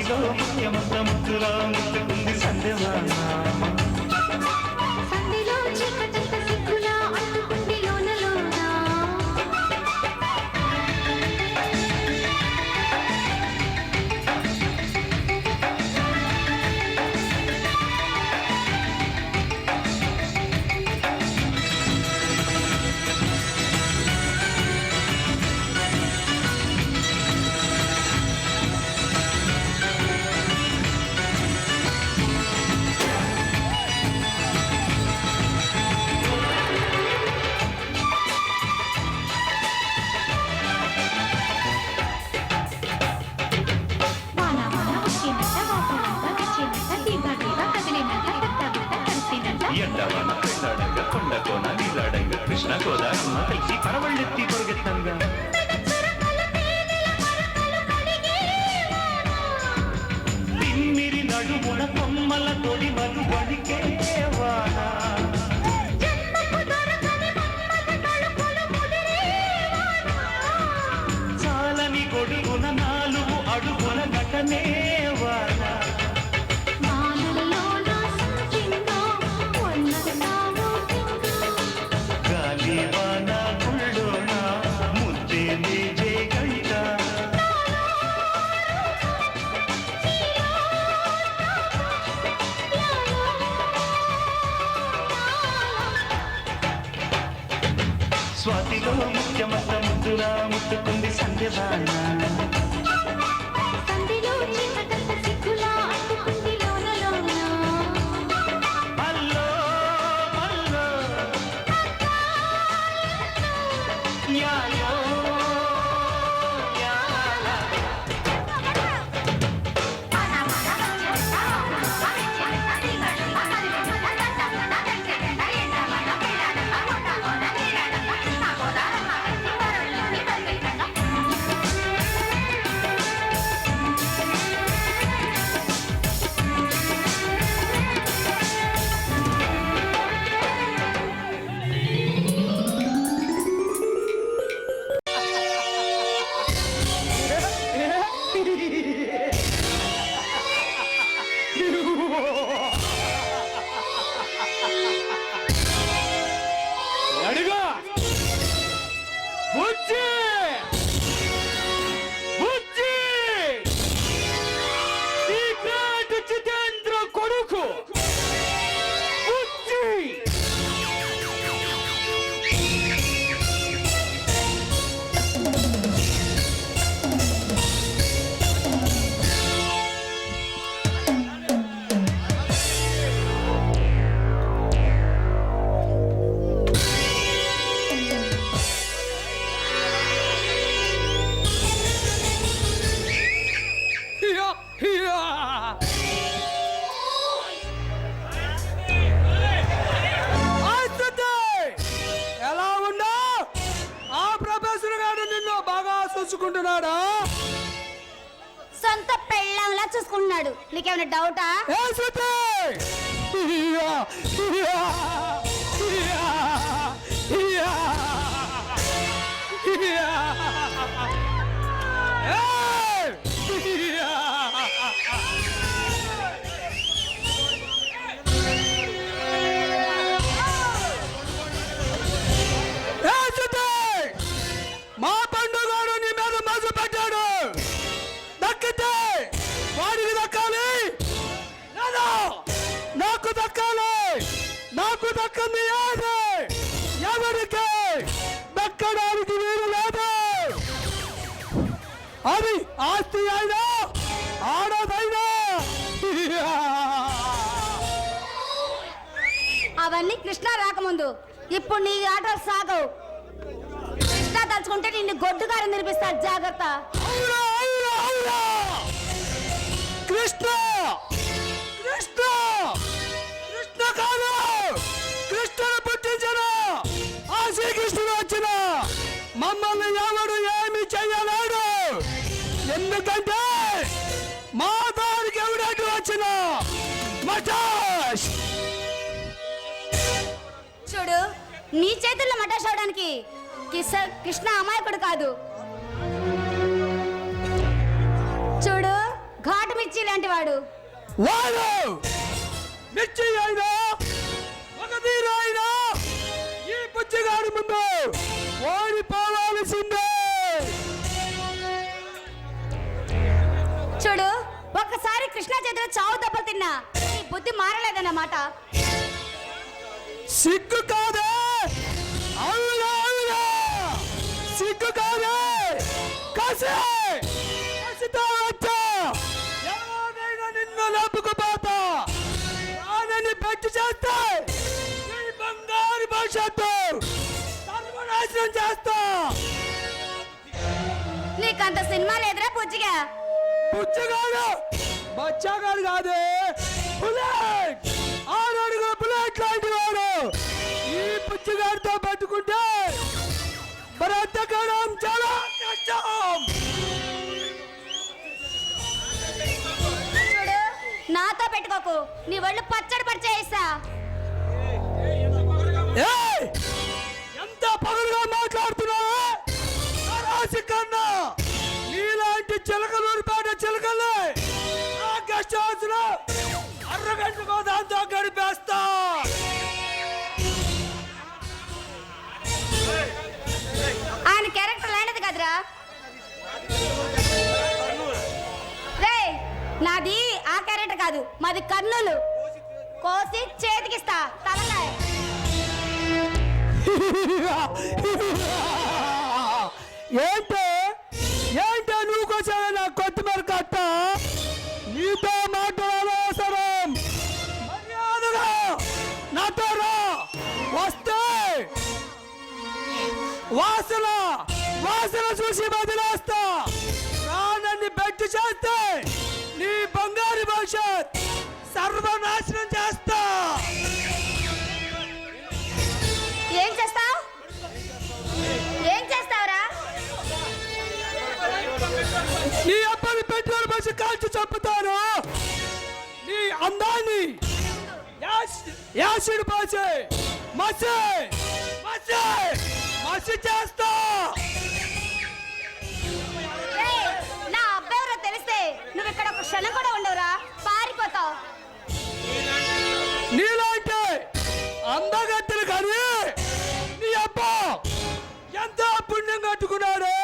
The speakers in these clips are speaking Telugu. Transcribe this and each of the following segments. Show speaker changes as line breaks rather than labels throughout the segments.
స్వాతిలో ముఖ్యమంత ముద్దులా ముట్టుకుంది సంధ్యవాన
సంధిలో చీకటంత సిగ్గులా అంటుకుంది లోనలోన
ఎండవాన పెళ్ళాడంగా కొండకోన నీలాడంగా కృష్ణ గోదావమ్మ కలిసి పరవళ్ళెత్తి పొరుగెత్తంగా తిమ్మిరి నడుమున కొమ్మల తొడిమలు వణికే వాన చాలని గొడుగున 4 అడుగుల ఘటనే వాన గాలివాన గుళ్ళోన ముద్దే జే గంట స్వాతిలో ముఖ్యమంత ముద్దులా ముట్టుకుంది సంధ్యవాన
సంధిలో చీకటంత సిగ్గులా అంటుకుంది లోనలోన
అల్లో మల్లో న్యాయో న్యాల
అడుగు బుజ్జి బుజ్జి సీక్రెట్ జితేంద్ర కొడుకు బుజ్జి ఎలా ఉన్నా ఆ ప్రొఫెసర్ గారు నిన్ను బాగా చూసుకుంటున్నాడా
సొంత పెళ్ళంలా చూసుకుంటున్నాడు నీకేమైనా డౌటా
మా పండుగాడు నీ మీద మజు పెట్టాడు దక్కితే వాడికి దక్కాలి లేదా నాకు దక్కాలి నాకు దక్కంది ఏది ఎవరికి దక్కడానికి వీలు లేదు అది ఆస్తి అయినా ఆడదైనా
అవన్నీ కృష్ణ రాకముందు ఇప్పుడు నీ ఆటలు సాగవు కృష్ణ తలుచుకుంటే నిన్ను గొడ్డుగారు నిర్మిస్తాడు జాగ్రత్త
కృష్ణ కృష్ణ కృష్ణ కాదు కృష్ణను పుట్టించిన ఆ శ్రీకృష్ణుడు వచ్చిన మమ్మల్ని ఎవడు ఏమి చెయ్యలేడు ఎందుకంటే మా దానికి ఎవడట్టు వచ్చిన మటాష్
చూడు నీ చేతుల్లో మటాష్ అవడానికి కృష్ణ అమాయకుడు కాదు చూడు ఘాటు మిర్చి ఎలాంటి వాడు?
వాడు మిర్చి అయినా ఒక తీరు అయినా ఈ పుచ్చిగాడి ముందు ఓడిపోవాల్సిందే.
చూడు, ఒక్కసారి కృష్ణ చేతిలో చావు దెబ్బలు తిన్నా నీ బుద్ధి మారలేదన్నమాట.
సిగ్గు కాదే, అవునా అవునా, సిగ్గు కాదే, కసితో వచ్చా ఎవరైనా నిన్ను లేపుకుపోతా ఆనని పెట్టి చేస్తే నీ బంగారు భవిష్యత్తు సర్వనాశనం చేస్తా.
నీకంత సినిమా లేదురా బుజ్జిగా.
పుచ్చగాడు బచ్చాగాడు కాదే, బుల్లెట్, 6 అడుగుల బుల్లెట్ లాంటి వాడు. ఈ పుచ్చగాడితో పట్టుకుంటే బ్రతకడం చాలా కష్టం.
చూడు, నాతో పెట్టుకోకు, నీ ఒళ్ళు పచ్చడి పరిచేస్తా.
ఏయ్, ఎంత పగలుగా మాట్లాడుతున్నావా? రాసి కన్నా నీలాంటి చిలకలూరిపేట చిలకలే ఆ గెస్ట్ హౌస్ లో అరగంటకో దాంతో గడిపేస్తా.
ఆయన క్యారెక్టర్ లాంటిది కదరా. రేయ్, నాది ఆ క్యారెక్టర్ కాదు, మాది కర్నూలు. కోసి చేతికిస్తా తలకాయ.
ఏంటే ఏంటే నువ్వు కోసావే నా కొత్తిమీర కట్ట? నీతో మాట్లాడాలి అవసరం. మర్యాదగా నాతో రా, వస్తే వాసన వాసన చూసి వదిలేస్తా. ప్రాణాన్ని బెట్టు చేస్తే నీ బంగారు భవిష్యత్ సర్వనాశనం చేస్తా.
ఏం చేస్తావు? ఏం చేస్తావురా?
నీ అబ్బాయి పెట్రోల్ బస్సు కాల్చి చంపుతాను. నీ అందాన్ని యాసిడ్ పోసి మసి మసి మసి చేస్తా.
రేయ్, నా అబ్బాయి ఎవరో తెలిస్తే నువ్వు ఇక్కడ ఒక క్షణం కూడా ఉండవురా, పారిపోతావు.
నీలాంటి అందగత్తెలు కానీ నీ అబ్బా ఎంత పుణ్యం కట్టుకున్నాడు.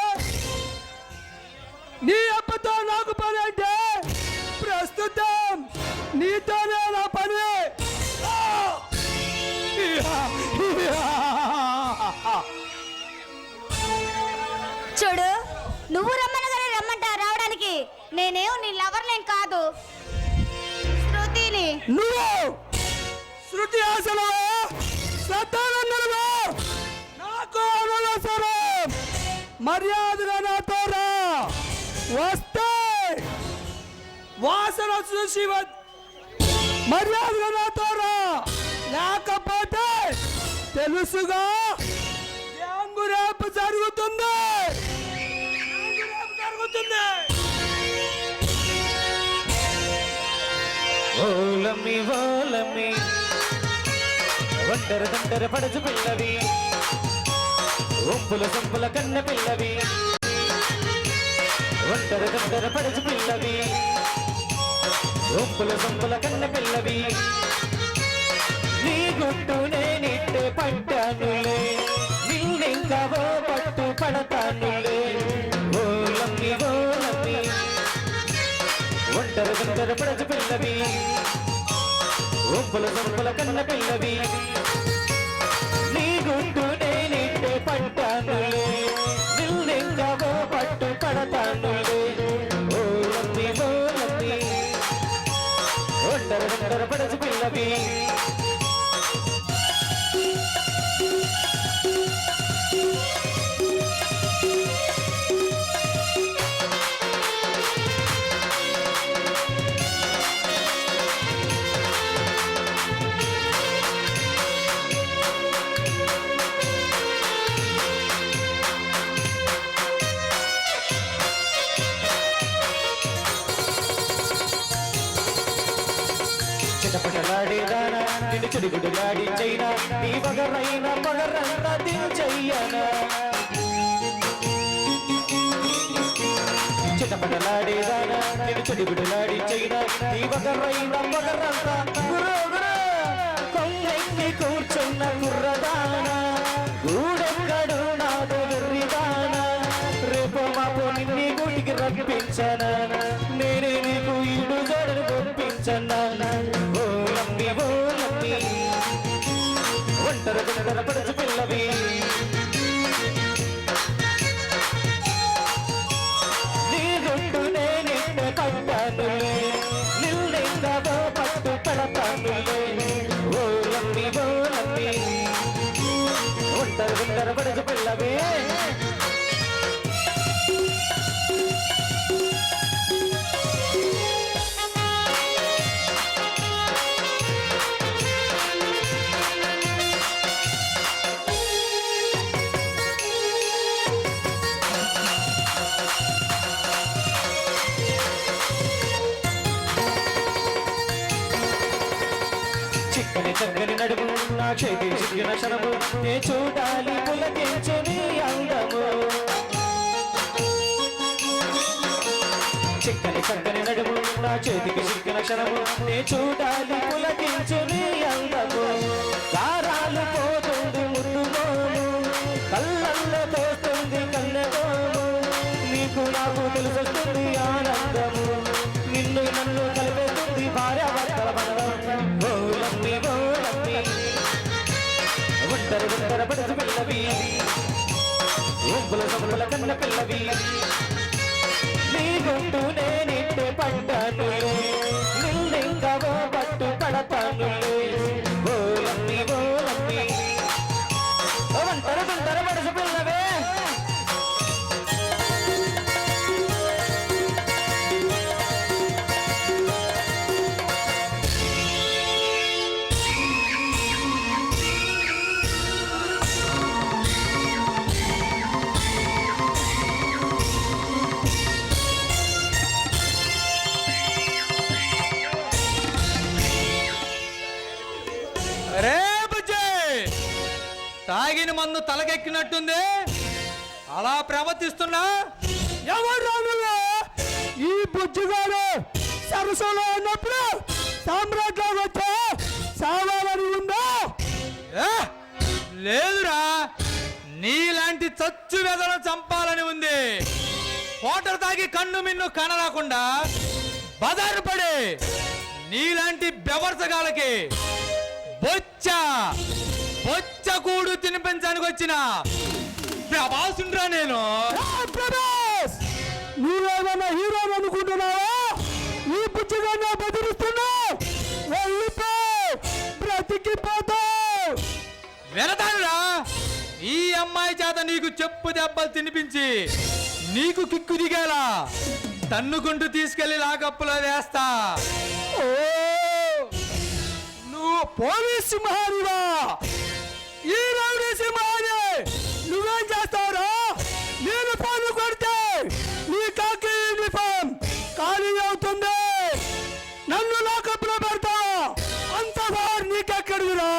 నీ అబ్బతో నాకు పని అంటే ప్రస్తుతం నీతోనే నా పని.
చూడు, నువ్వు రమ్మనగానే రమ్మంటా రావడానికి. నేనేం నీ లవర్నేం కాదు, శృతిని.
నువ్వు శృతి ఆశలు శ్రద్ధానందనము నాకు అనవసరం. మర్యాదగా నాతో రా, వస్తే వాసన చూసి మర్యాదగా నాతో రా, లేకపోతే తెలుసుగా గ్యాంగు రేపు జరుగుతుంది.
ఓలమ్మి ఓలమ్మి ఒంటరి దంటరి పడచు పిల్లవి, ఒంపుల సొంపుల కన్న పిల్లవి, ఒంటరి దంటరి పడచు పిల్లవి, ఒంపుల సొంపుల కన్న పిల్లవి. నీ గుట్టు నేనిట్టే పట్టానులే, నిన్నెంకా ఓ పట్టు పడతానులే. ఓలమ్మి ఓలమ్మి ఒంటరి దంటరి పడచు పిల్లవి, ఒంపుల సొంపుల కన్న పిల్లవి. నీ గుట్టు నేనిట్టే పట్టానులే, నిన్నెంకా ఓ పట్టు పడతానులే. ఓలమ్మి ఓలమ్మి ఒంటరి దంటరి పడచు పిల్లవి. చిటపటలాడేదానా నిన్ను చిడుగుడులాడి చైనా, నీ వగరైన పగరంతా దించయ్యనా. చిటపటలాడేదానా నేను చెడిబిడలాడి చైనా నీ వగరైన పగరంతా కొంగెక్కి కూర్చున్న కుర్రదానా గూడెక్కడు నాదో వెర్రిదానా రేపు మాపు నిన్ని గుడికి రప్పించనా నేనే నీకు ఈడు జడను పంపించనా ఓ లమ్మి ఒంటరి గుండర పడుచు పిల్లవి నీ గుండు నేనిన్న కట్టానులే నిల్లెంగవో పట్టు పెడతానులే ఓ లమ్మి ఒంటరి గుండర పడుచు పిల్లవి చక్కని నడుము నా చేతి చిక్కిన క్షణము నే చూడాలి పులకించు నీ అందము చక్కని నడుము నా చేతికి చిక్కిన క్షణము నే చూడాలి పులకించు నీ అందము దారాలు పోతుంది ముద్దుగోము కళ్ళల్లో తోస్తుంది కన్నెగోము నీకు నాకు తెలుస్తుంది ఆనందము నిన్ను నన్ను కలిపేస్తుంది భార్యాభర్తల బంధం ఒంటరి పడుచు పిల్లవి ఒంపుల కన్న పిల్లవి నీ గుండు నేనిట్టే పడ్డాను నిన్నెంకవో పట్టు పడతాను ఓ లమ్మి ఒంటరి పడుచు పిల్లవే
తాగిన మందు తలకెక్కినట్టుంది అలా ప్రవర్తిస్తున్నా ఎవరు ఈ బుజ్జిగాడు సరస్సులో ఉన్నప్పుడు సామ్రాట్లో వచ్చా సావాలని ఉందా లేదురా నీలాంటి చచ్చు వెదలను చంపాలని ఉంది కోటర్ తాగి కన్ను మిన్ను కనరాకుండా బజారు పడే నీలాంటి బెవర్సగాలకి బొచ్చకూడు తినిపించడానికి వచ్చిన ప్రభాసుండ్రా నేను ప్రభాస్ నువ్వేమన్నా హీరో అనుకుంటున్నావా ఈ బుచ్చిగా బెదిరిస్తున్నావు బ్రతికిపోతావు వెళతానురా ఈ అమ్మాయి చేత నీకు చెప్పు దెబ్బలు తినిపించి నీకు కిక్కు దిగేలా తన్నుకుంటూ తీసుకెళ్లి లాకప్పులో వేస్తా నువ్వు పోలీస్ సింహానివా ఈ రౌడీ సింహాని నువ్వేం చేస్తావురా నేను పన్ను కొడితే నీ కాకి యూనిఫామ్ ఖాళీ అవుతుంది నన్ను లాకప్లో పెడతా అంత పవర్ నీకెక్కడిదిరా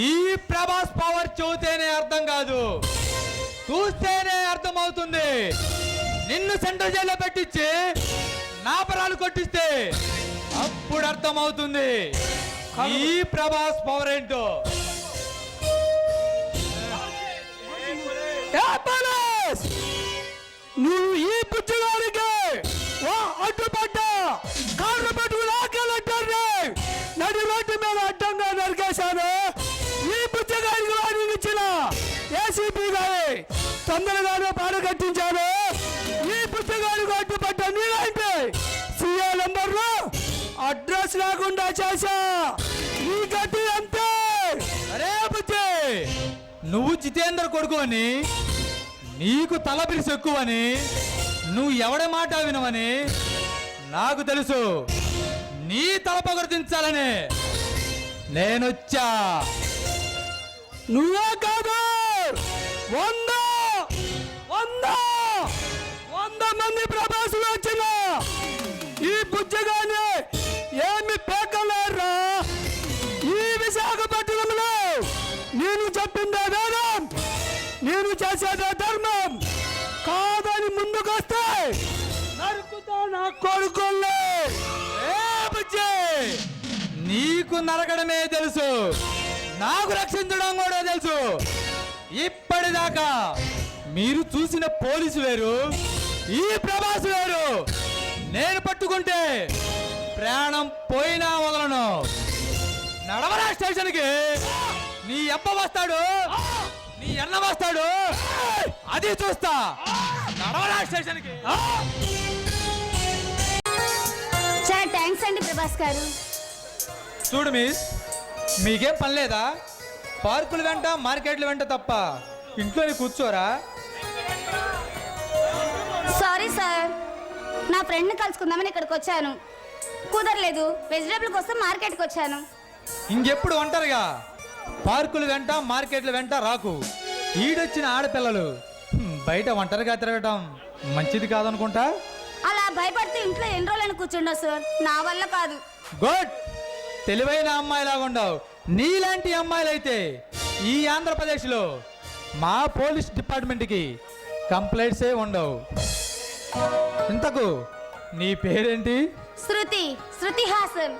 ఈ ప్రభాస్ పవర్ చూస్తేనే అర్థం కాదు చూస్తేనే అర్థం అవుతుంది నిన్ను సెంట్రల్ జైల్లో పెట్టించి నాపరాలు కొట్టిస్తే అప్పుడు అర్థం అవుతుంది ఈ ప్రభాస్ పవర్ ఏంటో నువ్వు ఈ బుజ్జిగాడికి అడ్డుపడ్డా కాళ్ళు పట్టుకు లాకెళ్ళంటారు నడి రోడ్డు మీద అడ్డంగా నరికేశాను ఈ బుజ్జిగాడికి వార్నింగ్ ఇచ్చిన ఏసీపీ గారి తొందరగానే పాడు కట్టించాను ఈ బుజ్జిగాడికి అడ్డుపడ్డా నీలాంటి సీఏ నంబర్లు అడ్రస్ లేకుండా చేశా నీ గట్టి అంతే అరే బుజ్జి నువ్వు జితేంద్ర కొడుకు అని నీకు తల బిరుసు ఎక్కువని నువ్వు ఎవడ మాట వినవని నాకు తెలుసు నీ తల పగర్తించాలని నేనొచ్చా నువ్వే కాదు 100 మంది ప్రభాసులు వచ్చిన ఈ బుజ్జగానే ఏమి పేకలేరా ఈ విశాఖపట్నంలో నేను చెప్పిందే వేదం నేను చేసేదే ధర్మం కాదని ముందుకొస్తే నరుకుతా నా కొడుకుల్ని.
ఏ బుజ్జి, నీకు నరకడమే తెలుసు, నాకు రక్షించడం కూడా తెలుసు. ఇప్పటిదాకా మీరు చూసిన పోలీసు వేరు, ఈ ప్రభాస్ వేరు. నేను పట్టుకుంటే ప్రాణం పోయినా వదలను. నడవరా స్టేషన్కి. నీ అబ్బ వస్తాడు, నీ అన్న వస్తాడు, అది చూస్తా. నడవరా స్టేషన్కి.
చాలా థ్యాంక్స్ అండి ప్రభాస్ గారు.
చూడు మిస్, మీకేం పని లేదా? పార్కుల వెంట మార్కెట్ల వెంట తప్ప ఇంట్లోనే కూర్చోరా?
సారీ సార్, నా ఫ్రెండ్ని కలుసుకుందామని ఇక్కడికి వచ్చాను, కుదరలేదు. వెజిటేబుల్ కోసం మార్కెట్కి వచ్చాను.
ఇంకెప్పుడు ఒంటరిగా పార్కుల వెంట మార్కెట్ల వెంట రాకు. ఈడొచ్చిన ఆడపిల్లలు బయట ఒంటరిగా తిరగటం మంచిది కాదనుకుంటా.
అలా భయపడితే ఇంట్లో ఎన్ని రోజులని కూర్చుండవు సార్, నా వల్ల కాదు.
గుడ్, తెలివైన అమ్మాయిలాగా ఉండవు. నీలాంటి అమ్మాయిలైతే ఈ ఆంధ్రప్రదేశ్లో మా పోలీస్ డిపార్ట్మెంట్కి కంప్లైంట్సే ఉండవు. ఇంతకు నీ పేరేంటి?
శృతి హాసన్.